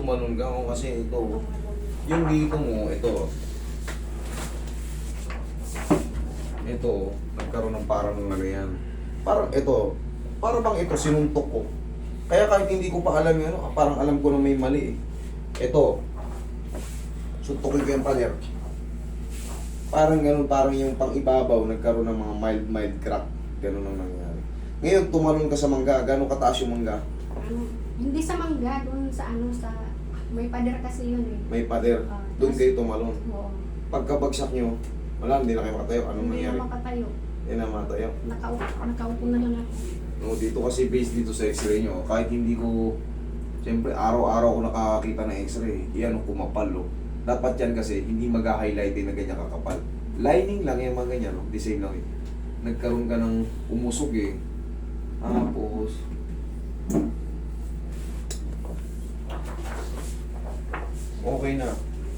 tumalon ka o kasi ito, yung dito mo, ito, nagkaroon ng parang ano yan. Parang ito, parang bang ito, sinuntok ko. Kaya kahit hindi ko pa alam yun, parang alam ko na may mali eh. Ito, suntukin ko yung pader. Parang ganun, parang yung pang-ibabaw, nagkaroon ng mga mild crack. Ganun ang nangyari. Ngayon, tumalon ka sa mangga. Gano'ng kataas yung mangga? Hindi sa mangga, doon sa may pader kasi yun eh. May pader. Doon kayo tumalon. Oo. Pagkabagsak nyo, wala, hindi na kayo makatayo. Anong Hindi nangyari? na makatayo. Hindi na makatayo. Nakaupo na lang ako. No, dito kasi based dito sa x-ray nyo, kahit hindi ko, siyempre araw-araw ko nakakakita ng x-ray, yan kumapal oh. Dapat yan kasi hindi mag-highlight na ganyan kakapal. Lining lang yung mga ganyan, no? Design lang eh. Nagkaroon ka ng umusog eh. Tapos, okay na.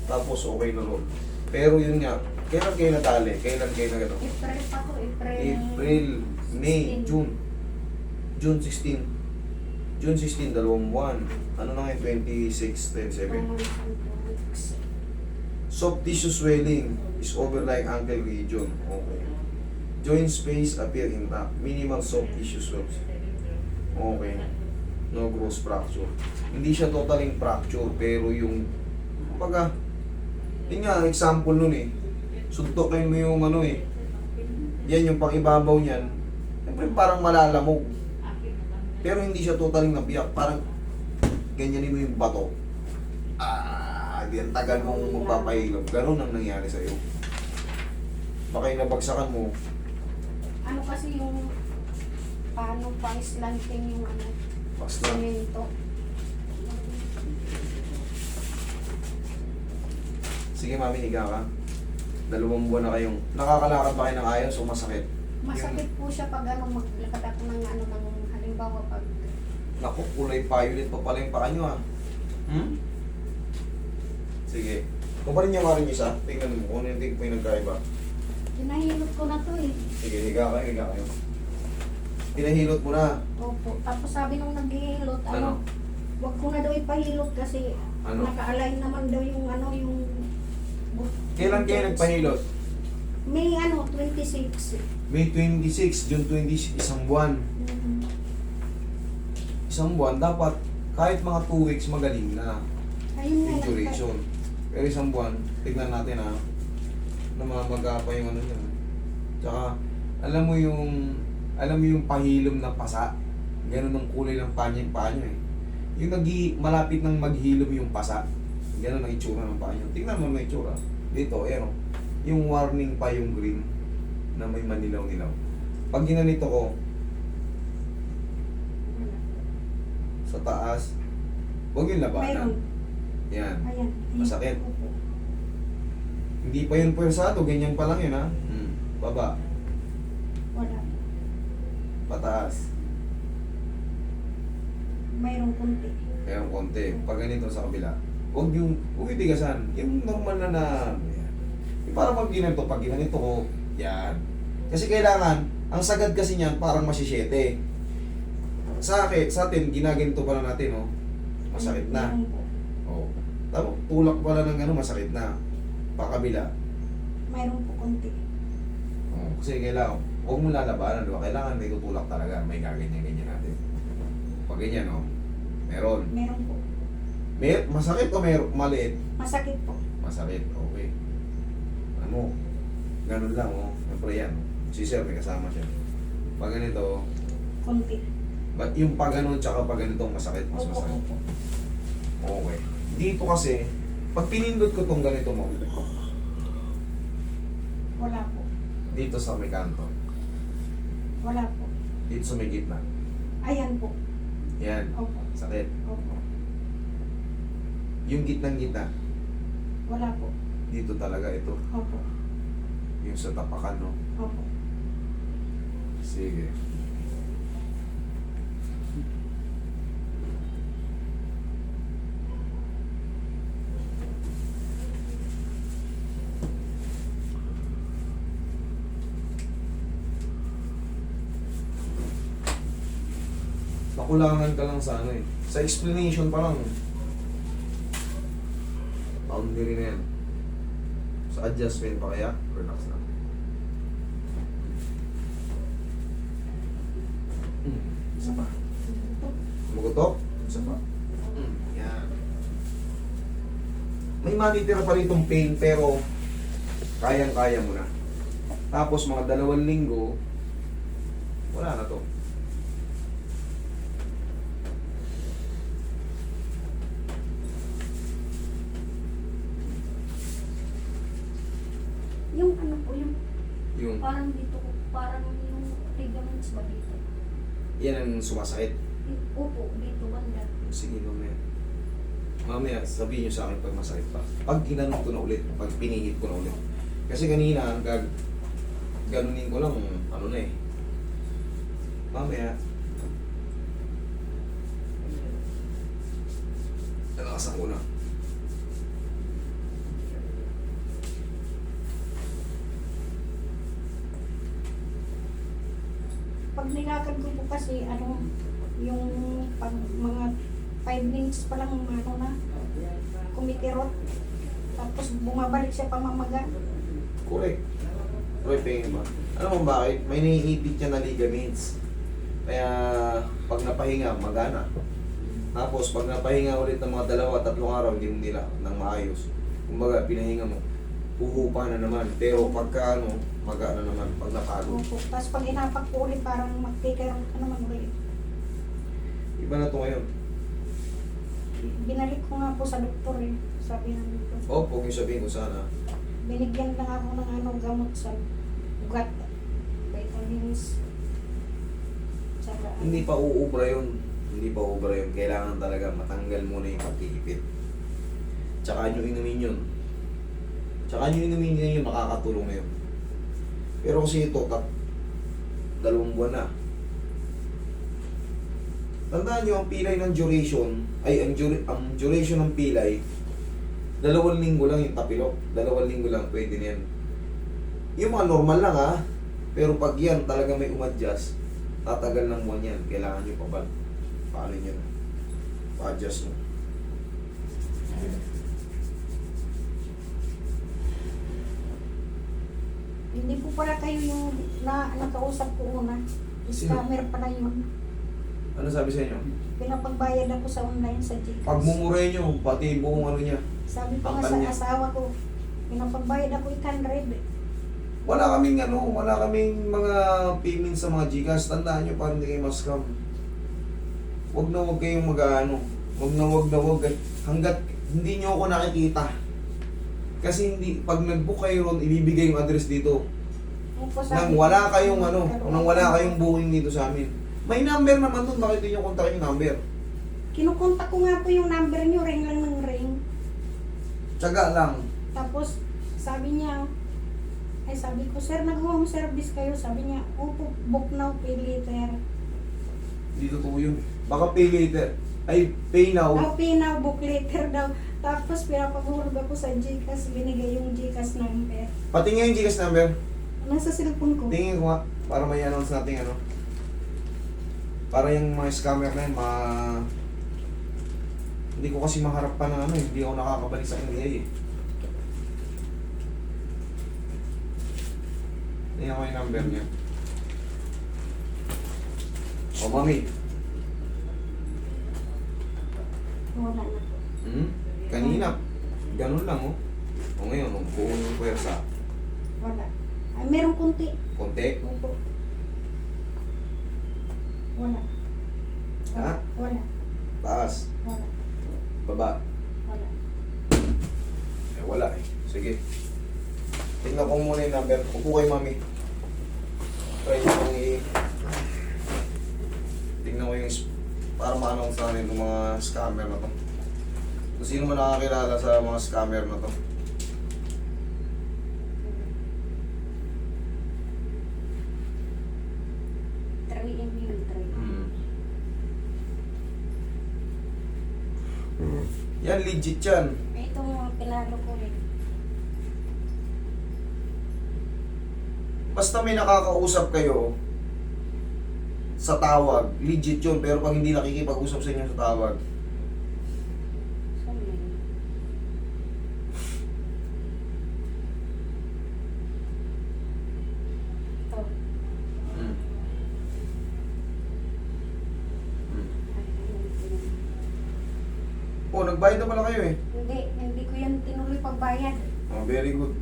Tapos okay na ron. Pero yun nga, kailan kayo natali? Kailan kayo na gano'n? April pa to, April, May, 16. June. June 16. June 16, dalawang buwan. Ano na ngayon? 26, 27. Soft tissue swelling is over like ankle region. Okay. Joint space appear intact. Minimal soft tissue swells. Okay. No gross fracture. Hindi siya totaling fracture, pero yung, kumbaga, yun nga, example nun eh. Suntokin mo yung ano eh. Yan yung pang-ibabaw niyan. Siyempre parang malalamog. Pero hindi siya totaling nabiyak. Parang ganyanin mo yung bato. Diyan tagal mong magpapahilap. Ganun ang nangyari sa'yo. Baka yung nabagsakan mo. Ano kasi yung paano pang slanting yung Basta. semento. Sige mami, higa ka. 2 buwan na kayong... Nakakalakad ba kayo ng ayos o masakit? Masakit po siya pag maglakad ako ng ng halimbawa pag Naku, kulay violet pa pala yung paa nyo ah. Sige. Kumparin niyo nga rin isa. Tingnan mo kung ano yung nagkaiba. pinahilot ko na to eh. Sige, higa kayo. Pinahilot mo na. Opo. Tapos sabi nung naghihilot, Ano? wag ko na daw ipahilot kasi Ano? naka-align naman daw yung yung Kailan kayo nagpahilot? May 26. May 26, June 26, isang buwan. Isang buwan, dapat kahit mga 2 weeks magaling na Ayun na yung duration. Pero isang buwan, tignan natin ha, namamaga pa yung ano niya. Tsaka, alam mo yung pahilom na pasa, ganun ang kulay ng panyo eh. Yung malapit ng maghilom yung pasa, ganun ang itsura ng panyo. Tignan mo may itsura. Dito, ayan o. Yung warning pa yung green na may manilaw-nilaw. Pag ginanito ko, sa taas, huwag yung labanan. Mayroon. Yan. Ayan. Masakit. Opo. Hindi pa yun pwersado, ganyan pa lang yun ha. Baba, Wala. pataas. Mayroong kunti. Kaya ang konti. Pag ganito sa kabila, huwag yung tigasan. Yung normal yan. Yung parang pag ginanito ko, yan. Kasi kailangan, ang sagad kasi niyan parang masisyete. Sa atin, ginaganito pa lang natin, oh. Masakit na. Mayroon po. Oh. Tapos tulak pala ng masakit na. Pakabila. Mayroon po kunti. Oh, kasi kailangan, huwag mo lalabanan, di ba? Kailangan may tutulak talaga, may gaganyan-ganyan natin. Pag ganyan, oh. Meron. Meron po. Masakit o maliit? Masakit po. Masakit, okay. Ano, ganun lang, oh. Siyempre yan. Si Sir, may kasama siya. Pag ganito, Kunti. ba't yung pag ganun tsaka pag ganito masakit, mas Opo, masakit. opo. Okay. Dito kasi, pag pinindot ko tong ganito mo, Wala po. dito sa may kanto, Wala po. dito sa may gitna, Ayan po. yan, Opo. sakit. Opo. Yung gitnang-gitna, Wala po. dito talaga ito, Opo. yung sa tapakan, no? Opo. Sige. Nakulangan ka lang sa ano eh. Sa explanation pa lang. Boundary na yan. Sa adjustment pa kaya, relax na. Isa pa. Magutok? Isa pa. Yan. May matitira pa ritong pain pero kayang-kaya mo na. Tapos mga 2 linggo, wala na to. Yung ano po, yung Yung, parang dito, parang yung ligaments ba dito? yan ang sumasakit. Yung upo, dito banda. Sige, mamaya. Mamaya, sabihin nyo sa akin pag masakit pa. Pag ginanong ko na ulit, pag pinihit ko na ulit. Kasi kanina, ganunin ko lang, ano na eh. Mamaya. Nalakasan ko na. Pag nilakad ko po kasi, ano, yung pag mga 5 minutes pa lang, ano na, kumikirot. Tapos bumabalik siya pamamaga. Correct. Roy, pain ba? Ano mo bakit? May naiipit niya na ligaments. Kaya, pag napahinga, magana. Tapos, pag napahinga ulit ng mga 2-3 araw, hindi mo nila nang maayos. Kumbaga, pinahinga mo, huhupa na naman. Pero pagka ano, magana naman pag napagod. Opo. Tapos pag inapak ko ulit, parang magkikirot ka naman ulit. Iba na to ngayon. Binalik ko nga po sa doktor eh. Sabi ng doktor. Huwag yung sabihin ko sana. Binigyan lang ako ng ano, gamot sa ugat. Vitamins. Tsaka, Hindi pa uubra yun. Hindi pa uubra yun. Kailangan talaga matanggal muna yung pagkikipit. Tsaka nyo inumin yun. Tsaka nyo inumin yun, makakatulong na yun. Pero kasi ito, 2 buwan na. Tandaan nyo, ang pilay ng duration, ang duration ng pilay, 2 linggo lang yung tapilok. 2 linggo lang, pwede na yan. Yung mga normal lang ha, pero pag yan talaga may umadjust, tatagal ng buwan yan. Kailangan nyo pa ba? Paano nyo na? Pa-adjust nyo. hindi po pala kayo yung nakausap ko una. Sino? Scammer pala yun. Ano sabi sa inyo? Pinapagbayad ako sa online sa Gcash. Pagmumuray nyo, pati buong ano niya. Sabi pa nga Pangkal sa niya. asawa ko, pinapagbayad ako 800. Wala kaming mga payments sa mga Gcash. Tandaan nyo para hindi kayo ma-scam. Huwag na huwag kayong mag-ano. Huwag na huwag. Hanggat hindi nyo ako nakikita. Kasi hindi, pag nag-book kayo ron, ibibigay yung address dito. Opo, Nang wala kayong nang wala kayong booking dito sa amin. May number naman dun, bakit hindi nyo kontakin yung number? Kinukontak ko nga po yung number niyo, ring lang ng ring. Tsaga lang. Tapos, sabi niya, sabi ko, sir, nag-home service kayo. Sabi niya, opo, book now, pay later. Hindi totoo yun. Baka pay later. Ay, pay now. Oh, pay now, book later daw. Tapos, pinapahulog ako sa Gcash, binigay yung Gcash number. Patingin yung Gcash number. Nasa cellphone ko. Tingin ko nga, para may announce natin ano. Para yung mga scammer na yun, hindi ko kasi maharap pa ng ano eh. Hindi ako nakakabalik sa NBA eh. Tingnan ko yung number niya. O mami. Wala na po. Kanina. Ganun lang oh. O ngayon, buong puwersa. Wala. Ay, merong kunti. Konti. Opo. Wala. Ha? Wala. Taas. Wala. Baba. Wala. Eh wala eh. Sige. Tingnan ko muna yung number. Upo kayo mami. Try nyo kong tingnan ko yung para ma-announce natin itong mga scammer na to. Kung sino man nakakilala sa mga scammer na to. Try and yun, try. Yan, legit yan. Ito mga pinalo ko eh. Basta may nakakausap kayo sa tawag, legit yun. Pero pag hindi nakikipag-usap sa inyo sa tawag, Saan yun? Oh, nagbayad na pala kayo eh. Hindi ko yan tinuloy pagbayad. Oh, very good.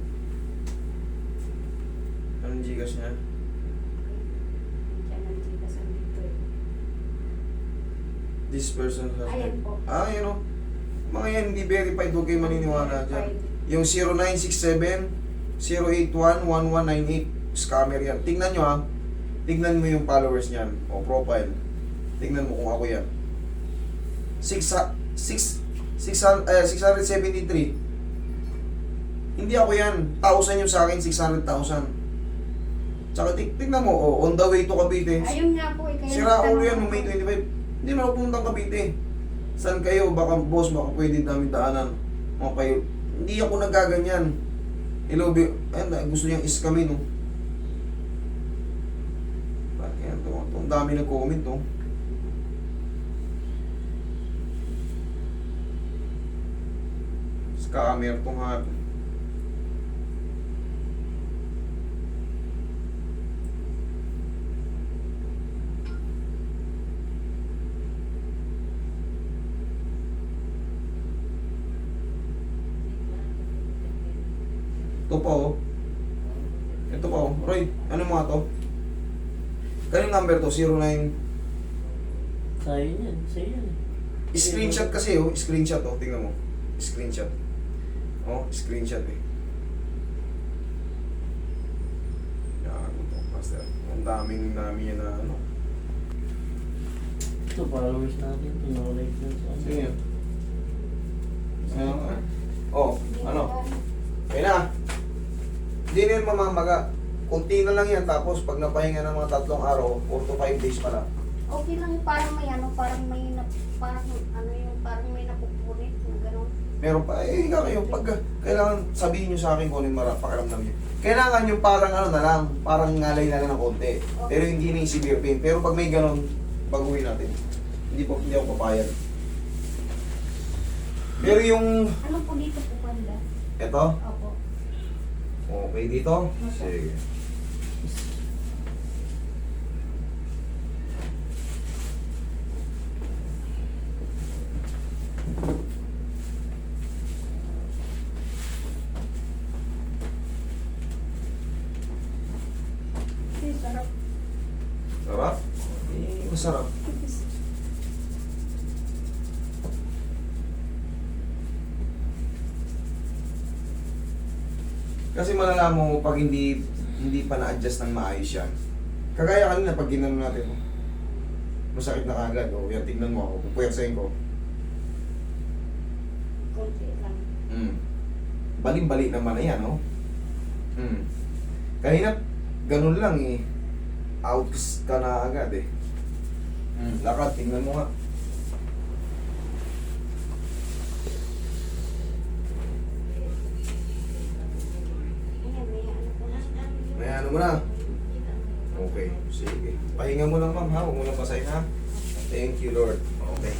Anong Gcash niya? Diyan ang Gcash dito eh. This person has... Ayan po. Ah, yun o. Mga yan, hindi verified. Huwag kayo maniniwala dyan. Yung 0967-081-1198. Scammer yan. Tingnan nyo ha. Tingnan mo yung followers niyan. O, profile. Tingnan mo kung ako yan. 673. Hindi ako yan. 1,000 yung sa akin, 600,000. Tsaka tignan mo, oh, on the way to Cavite. Ayun nga po eh. Kaya Sira ulo yan, nagtanong May ako. 25. Hindi na ako pumunta Cavite. Saan kayo? Baka boss, baka pwede namin daanan. Mga kayo. Hindi ako nagaganyan. Hello, ayun, gusto niyang iskamin, no? Bakit ito? Ang dami nag-comment, no? Scammer tong hapon. Ito pa oh. Ito pa oh. Roy, ano mga to? Kanyung number to? 09. Sa'yo yan, sa'yo yan. Screenshot kasi oh. Screenshot oh. Tingnan mo. Screenshot. Oh, screenshot eh. Yan, ito, master. Ang daming yan na ano. Ito, followers natin. Pinolike na sa ano. Sige. Oh, Hindi ano? ko alam. Kaya na. Hindi na yan mamamaga. Kunti na lang yan. Tapos pag napahinga ng mga 3 araw, 4 to 5 days pala. Okay lang, parang may ano, parang may napupunit, na gano'n. Meron pa. Eh, ikaw kayo. Pag kailangan sabihin nyo sa akin kung ano yung pakiramdam nyo. Kailangan yung parang ano na lang. Parang ngalay na lang ng konti. Pero hindi na yung severe pain. Pero pag may ganon, baguhin natin. Hindi ako papayag. Pero yung... Ano po dito po banda? Ito. Opo. Okay dito. Sige. Sarap. Sarap? Eh, masarap. Kasi malalaman mo pag hindi pa na-adjust ng maayos yan. Kagaya kanina pag ginano natin, oh, masakit na kagad. O, yan, tingnan mo ako. Pupuyaksayin ko. Konti lang. Bali-bali naman na yan, no? Kanina, ganun lang eh. Out ka na agad eh. Lakad, tingnan mo nga. Ayan, may ano po na. May ano mo na. Okay, sige. Pahinga mo lang ma'am ha, huwag mo lang pasahin ha. Thank you Lord. Okay.